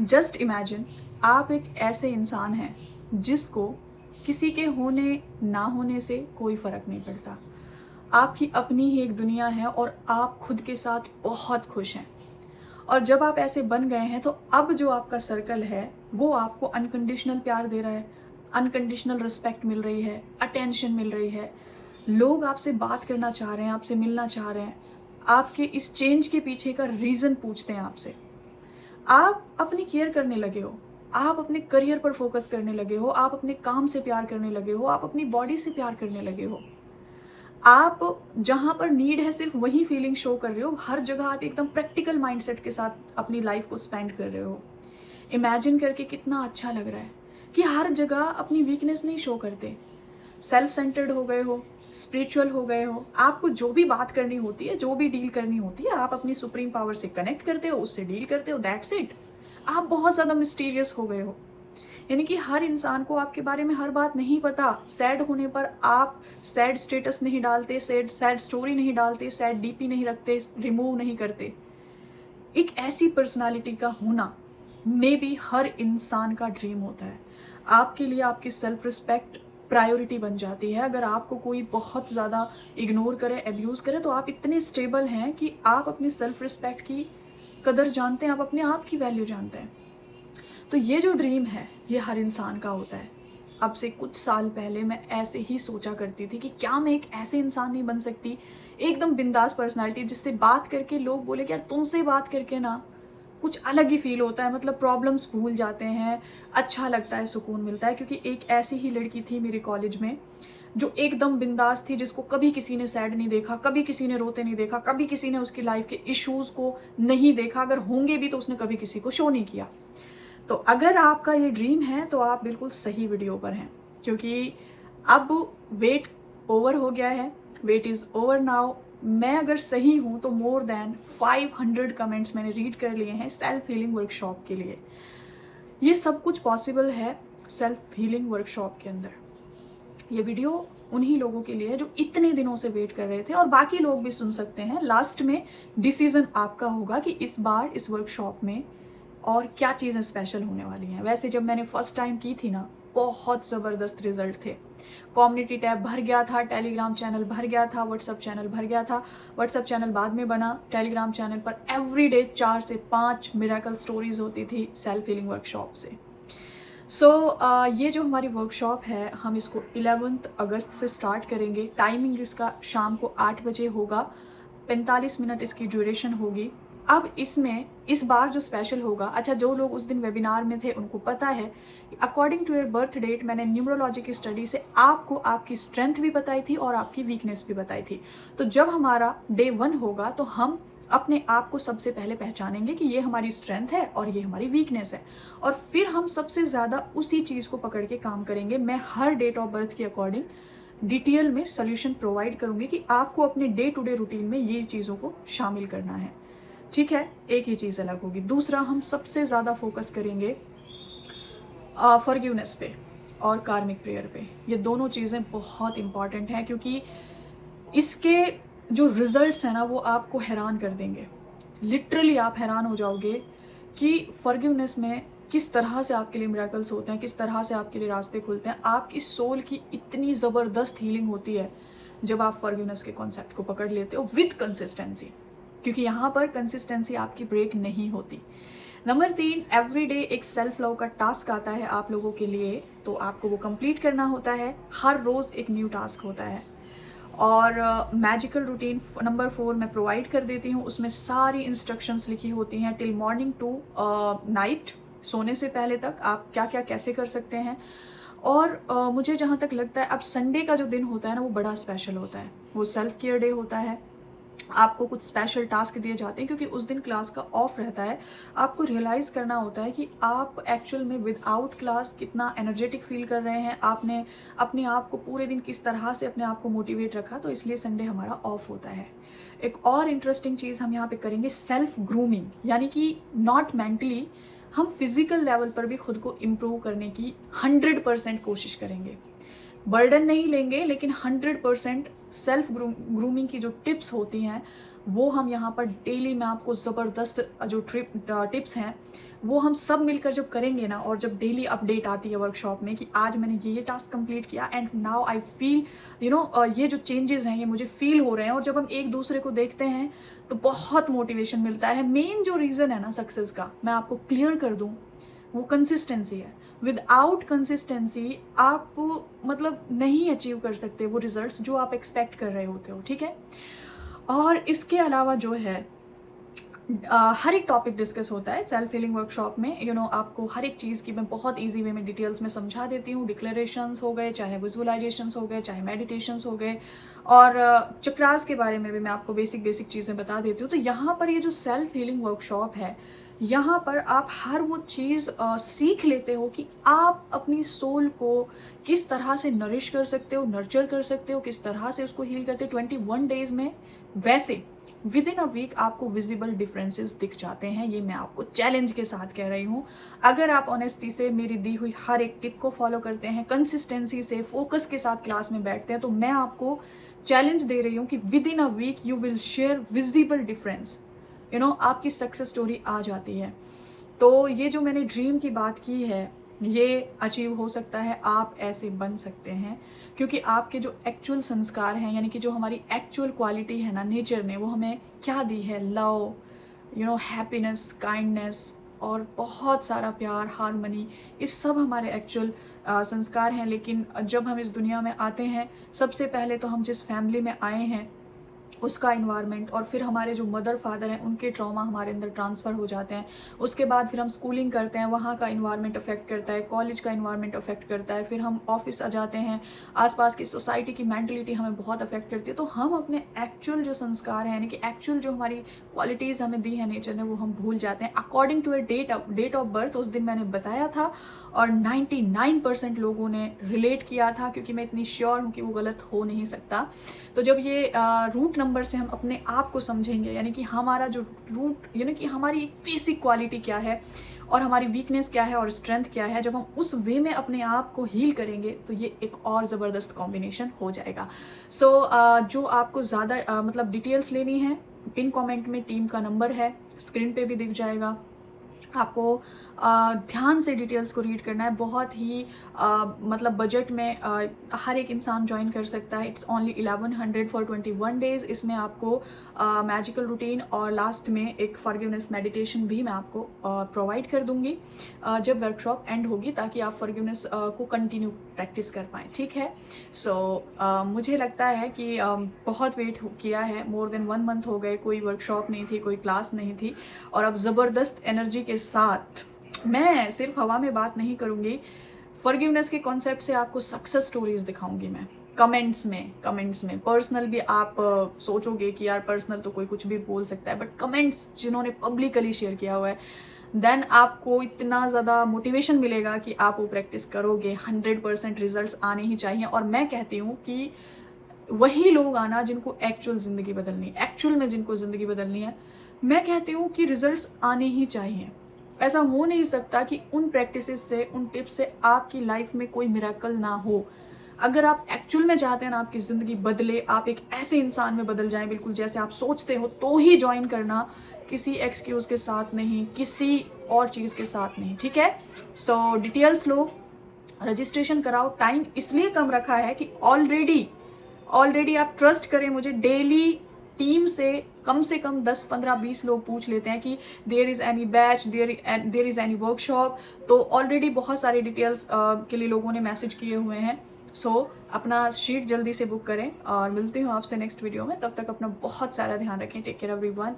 Just imagine, आप एक ऐसे इंसान हैं जिसको किसी के होने ना होने से कोई फ़र्क नहीं पड़ता। आपकी अपनी ही एक दुनिया है और आप खुद के साथ बहुत खुश हैं। और जब आप ऐसे बन गए हैं तो अब जो आपका सर्कल है वो आपको अनकंडीशनल प्यार दे रहा है, अनकंडीशनल रिस्पेक्ट मिल रही है, अटेंशन मिल रही है। लोग आपसे बात करना चाह रहे हैं, आपसे मिलना चाह रहे हैं। आपके इस चेंज के पीछे का रीज़न पूछते हैं आपसे। आप अपनी केयर करने लगे हो, आप अपने करियर पर फोकस करने लगे हो, आप अपने काम से प्यार करने लगे हो, आप अपनी बॉडी से प्यार करने लगे हो। आप जहाँ पर नीड है सिर्फ वही फीलिंग शो कर रहे हो। हर जगह आप एकदम प्रैक्टिकल माइंडसेट के साथ अपनी लाइफ को स्पेंड कर रहे हो। इमेजिन करके कितना अच्छा लग रहा है कि हर जगह अपनी वीकनेस नहीं शो करते। सेल्फ सेंटर्ड हो गए हो, स्पिरिचुअल हो गए हो। आपको जो भी बात करनी होती है, जो भी डील करनी होती है, आप अपनी सुप्रीम पावर से कनेक्ट करते हो, उससे डील करते हो, दैट्स इट। आप बहुत ज़्यादा मिस्टीरियस हो गए हो। यानी कि हर इंसान को आपके बारे में हर बात नहीं पता। सैड होने पर आप सैड स्टेटस नहीं डालते, सैड सैड स्टोरी नहीं डालते, सैड डीपी नहीं रखते, रिमूव नहीं करते। एक ऐसी पर्सनालिटी का होना मे बी हर इंसान का ड्रीम होता है। आपके लिए आपकी सेल्फ रिस्पेक्ट प्रायोरिटी बन जाती है। अगर आपको कोई बहुत ज़्यादा इग्नोर करे, एब्यूज़ करे, तो आप इतने स्टेबल हैं कि आप अपनी सेल्फ रिस्पेक्ट की कदर जानते हैं, आप अपने आप की वैल्यू जानते हैं। तो ये जो ड्रीम है ये हर इंसान का होता है। अब से कुछ साल पहले मैं ऐसे ही सोचा करती थी कि क्या मैं एक ऐसे इंसान नहीं बन सकती, एकदम बिंदास पर्सनालिटी, जिससे बात करके लोग बोले कि यार तुमसे बात करके ना कुछ अलग ही फील होता है, मतलब प्रॉब्लम्स भूल जाते हैं, अच्छा लगता है, सुकून मिलता है। क्योंकि एक ऐसी ही लड़की थी मेरे कॉलेज में जो एकदम बिंदास थी, जिसको कभी किसी ने सैड नहीं देखा, कभी किसी ने रोते नहीं देखा, कभी किसी ने उसकी लाइफ के इश्यूज को नहीं देखा। अगर होंगे भी तो उसने कभी किसी को शो नहीं किया। तो अगर आपका ये ड्रीम है तो आप बिल्कुल सही वीडियो पर हैं, क्योंकि अब वेट ओवर हो गया है, वेट इज़ ओवर नाउ। मैं अगर सही हूँ तो मोर देन 500 कमेंट्स मैंने रीड कर लिए हैं सेल्फ हीलिंग वर्कशॉप के लिए। ये सब कुछ पॉसिबल है सेल्फ हीलिंग वर्कशॉप के अंदर। ये वीडियो उन्हीं लोगों के लिए है जो इतने दिनों से वेट कर रहे थे, और बाकी लोग भी सुन सकते हैं। लास्ट में डिसीजन आपका होगा कि इस बार इस वर्कशॉप में और क्या चीज़ें स्पेशल होने वाली हैं। वैसे जब मैंने फर्स्ट टाइम की थी ना, बहुत ज़बरदस्त रिजल्ट थे। कम्युनिटी टैब भर गया था, टेलीग्राम चैनल भर गया था, व्हाट्सअप चैनल भर गया था। व्हाट्सअप चैनल बाद में बना। टेलीग्राम चैनल पर एवरीडे 4 से 5 मिरेकल स्टोरीज होती थी सेल्फ हीलिंग वर्कशॉप से। ये जो हमारी वर्कशॉप है, हम इसको 11 अगस्त से स्टार्ट करेंगे। टाइमिंग इसका शाम को 8 बजे होगा। 45 मिनट इसकी ड्यूरेशन होगी। अब इसमें इस बार जो स्पेशल होगा, अच्छा जो लोग उस दिन वेबिनार में थे उनको पता है कि according to your birth date मैंने न्यूमरोलॉजी की स्टडी से आपको आपकी स्ट्रेंथ भी बताई थी और आपकी वीकनेस भी बताई थी। तो जब हमारा डे 1 होगा तो हम अपने आप को सबसे पहले पहचानेंगे कि ये हमारी स्ट्रेंथ है और ये हमारी वीकनेस है, और फिर हम सबसे ज़्यादा उसी चीज़ को पकड़ के काम करेंगे। मैं हर डेट ऑफ बर्थ के अकॉर्डिंग डिटेल में सोल्यूशन प्रोवाइड करूँगी कि आपको अपने डे टू डे रूटीन में ये चीज़ों को शामिल करना है। ठीक है, एक ही चीज़ अलग होगी। दूसरा, हम सबसे ज़्यादा फोकस करेंगे फॉरगिवनेस पे और कार्मिक प्रेयर पे। ये दोनों चीज़ें बहुत इंपॉर्टेंट हैं, क्योंकि इसके जो रिजल्ट्स हैं ना वो आपको हैरान कर देंगे। लिटरली आप हैरान हो जाओगे कि फॉरगिवनेस में किस तरह से आपके लिए मिरेकल्स होते हैं, किस तरह से आपके लिए रास्ते खुलते हैं। आपकी सोल की इतनी ज़बरदस्त हीलिंग होती है जब आप फॉरगिवनेस के कॉन्सेप्ट को पकड़ लेते हो विद कंसिस्टेंसी, क्योंकि यहाँ पर कंसिस्टेंसी आपकी ब्रेक नहीं होती। नंबर 3, एवरीडे एक सेल्फ लव का टास्क आता है आप लोगों के लिए, तो आपको वो कंप्लीट करना होता है। हर रोज़ एक न्यू टास्क होता है। और मैजिकल रूटीन नंबर 4 मैं प्रोवाइड कर देती हूँ। उसमें सारी इंस्ट्रक्शंस लिखी होती हैं टिल मॉर्निंग टू नाइट, सोने से पहले तक आप क्या क्या कैसे कर सकते हैं। और मुझे जहाँ तक लगता है अब संडे का जो दिन होता है ना वो बड़ा स्पेशल होता है। वो सेल्फ केयर डे होता है। आपको कुछ स्पेशल टास्क दिए जाते हैं क्योंकि उस दिन क्लास का ऑफ रहता है। आपको रियलाइज़ करना होता है कि आप एक्चुअल में विदाउट क्लास कितना एनर्जेटिक फील कर रहे हैं। आपने अपने आप को पूरे दिन किस तरह से अपने आप को मोटिवेट रखा, तो इसलिए संडे हमारा ऑफ होता है। एक और इंटरेस्टिंग चीज़ हम यहाँ पे करेंगे, सेल्फ ग्रूमिंग, यानी कि नॉट मेंटली, हम फिजिकल लेवल पर भी खुद को इम्प्रूव करने की 100% कोशिश करेंगे। बर्डन नहीं लेंगे, लेकिन 100% सेल्फ ग्रूमिंग की जो टिप्स होती हैं वो हम यहाँ पर डेली, मैं आपको ज़बरदस्त जो टिप्स हैं वो हम सब मिलकर जब करेंगे ना, और जब डेली अपडेट आती है वर्कशॉप में कि आज मैंने ये टास्क कंप्लीट किया एंड नाउ आई फील ये जो चेंजेस हैं ये मुझे फील हो रहे हैं, और जब हम एक दूसरे को देखते हैं तो बहुत मोटिवेशन मिलता है। मेन जो रीज़न है ना सक्सेस का, मैं आपको क्लियर कर दूँ, वो कंसिस्टेंसी है। विदाउट कंसिस्टेंसी आप मतलब नहीं अचीव कर सकते वो रिजल्ट्स जो आप एक्सपेक्ट कर रहे होते हो, ठीक है। और इसके अलावा जो है हर एक टॉपिक डिस्कस होता है सेल्फ हीलिंग वर्कशॉप में। आपको हर एक चीज़ की मैं बहुत इजी वे में डिटेल्स में समझा देती हूँ। डिक्लेरेशंस हो गए, चाहे विजुअलाइजेशंस हो गए, चाहे मेडिटेशंस हो गए, और चक्रास के बारे में भी मैं आपको बेसिक चीज़ें बता देती हूँ। तो यहाँ पर ये जो सेल्फ हीलिंग वर्कशॉप है, यहाँ पर आप हर वो चीज़ सीख लेते हो कि आप अपनी सोल को किस तरह से नरिश कर सकते हो, नर्चर कर सकते हो, किस तरह से उसको हील करते हो 21 डेज में। वैसे विद इन अ वीक आपको विजिबल डिफरेंसेस दिख जाते हैं। ये मैं आपको चैलेंज के साथ कह रही हूँ। अगर आप ऑनेस्टी से मेरी दी हुई हर एक टिप को फॉलो करते हैं, कंसिस्टेंसी से, फोकस के साथ क्लास में बैठते हैं, तो मैं आपको चैलेंज दे रही हूँ कि within a week you will share visible difference. आपकी सक्सेस स्टोरी आ जाती है। तो ये जो मैंने ड्रीम की बात की है, ये अचीव हो सकता है, आप ऐसे बन सकते हैं, क्योंकि आपके जो एक्चुअल संस्कार हैं, यानी कि जो हमारी एक्चुअल क्वालिटी है ना, नेचर ने वो हमें क्या दी है, लव, हैप्पीनेस, काइंडनेस और बहुत सारा प्यार, हार्मनी, ये सब हमारे एक्चुअल संस्कार हैं। लेकिन जब हम इस दुनिया में आते हैं, सबसे पहले तो हम जिस फैमिली में आए हैं उसका इन्वायरमेंट, और फिर हमारे जो मदर फादर हैं उनके ट्रॉमा हमारे अंदर ट्रांसफ़र हो जाते हैं। उसके बाद फिर हम स्कूलिंग करते हैं, वहाँ का इन्वायरमेंट अफेक्ट करता है, कॉलेज का इन्वायरमेंट अफेक्ट करता है, फिर हम ऑफिस आ जाते हैं, आसपास की सोसाइटी की मेंटलिटी हमें बहुत अफेक्ट करती है। तो हम अपने एक्चुअल जो संस्कार हैं, यानी कि एक्चुअल जो हमारी क्वालिटीज़ हमें दी है नेचर ने, वो हम भूल जाते हैं according to a date of birth. उस दिन मैंने बताया था और 99% लोगों ने रिलेट किया था, क्योंकि मैं इतनी श्योर हूँ कि वो गलत हो नहीं सकता। तो जब ये रूट नंबर से हम अपने आप को समझेंगे, यानी कि हमारा जो रूट, यानी कि हमारी एक बेसिक क्वालिटी क्या है और हमारी वीकनेस क्या है और स्ट्रेंथ क्या है, जब हम उस वे में अपने आप को हील करेंगे तो ये एक और ज़बरदस्त कॉम्बिनेशन हो जाएगा। सो जो आपको ज़्यादा मतलब डिटेल्स लेनी है, पिन कमेंट में टीम का नंबर है, स्क्रीन पे भी दिख जाएगा। आपको ध्यान से डिटेल्स को रीड करना है। बहुत ही मतलब बजट में हर एक इंसान ज्वाइन कर सकता है। It's only 1100 for 21 days. इसमें आपको मैजिकल रूटीन और लास्ट में एक फॉरगिवनेस मेडिटेशन भी मैं आपको प्रोवाइड कर दूंगी जब वर्कशॉप एंड होगी, ताकि आप फॉरगिवनेस को कंटिन्यू प्रैक्टिस कर पाएँ, ठीक है। सो मुझे लगता है कि बहुत वेट किया है, मोर देन 1 मंथ हो गए, कोई वर्कशॉप नहीं थी, कोई क्लास नहीं थी, और अब ज़बरदस्त एनर्जी के साथ मैं सिर्फ हवा में बात नहीं करूँगी, फॉरगिवनेस के कॉन्सेप्ट से आपको सक्सेस स्टोरीज दिखाऊंगी मैं कमेंट्स में। पर्सनल भी आप सोचोगे कि यार पर्सनल तो कोई कुछ भी बोल सकता है, बट कमेंट्स जिन्होंने पब्लिकली शेयर किया हुआ है, देन आपको इतना ज़्यादा मोटिवेशन मिलेगा कि आप वो प्रैक्टिस करोगे। 100% रिजल्ट्स आने ही चाहिए। और मैं कहती हूँ कि वही लोग आना जिनको एक्चुअल ज़िंदगी बदलनी है, एक्चुअल में जिनको ज़िंदगी बदलनी है, मैं कहती हूँ कि रिजल्ट्स आने ही चाहिए। ऐसा हो नहीं सकता कि उन प्रैक्टिसेस से, उन टिप्स से आपकी लाइफ में कोई मिरेकल ना हो। अगर आप एक्चुअल में चाहते हैं ना आपकी ज़िंदगी बदले, आप एक ऐसे इंसान में बदल जाएं बिल्कुल जैसे आप सोचते हो, तो ही ज्वाइन करना, किसी एक्सक्यूज़ के साथ नहीं, किसी और चीज़ के साथ नहीं, ठीक है। सो डिटेल्स लो, रजिस्ट्रेशन कराओ। टाइम इसलिए कम रखा है कि ऑलरेडी आप ट्रस्ट करें मुझे, डेली टीम से कम 10, 15, 20 लोग पूछ लेते हैं कि there is any batch, there is any workshop. तो ऑलरेडी बहुत सारे डिटेल्स के लिए लोगों ने मैसेज किए हुए हैं। सो अपना शीट जल्दी से बुक करें, और मिलती हूँ आपसे नेक्स्ट वीडियो में। तब तक अपना बहुत सारा ध्यान रखें। Take care everyone.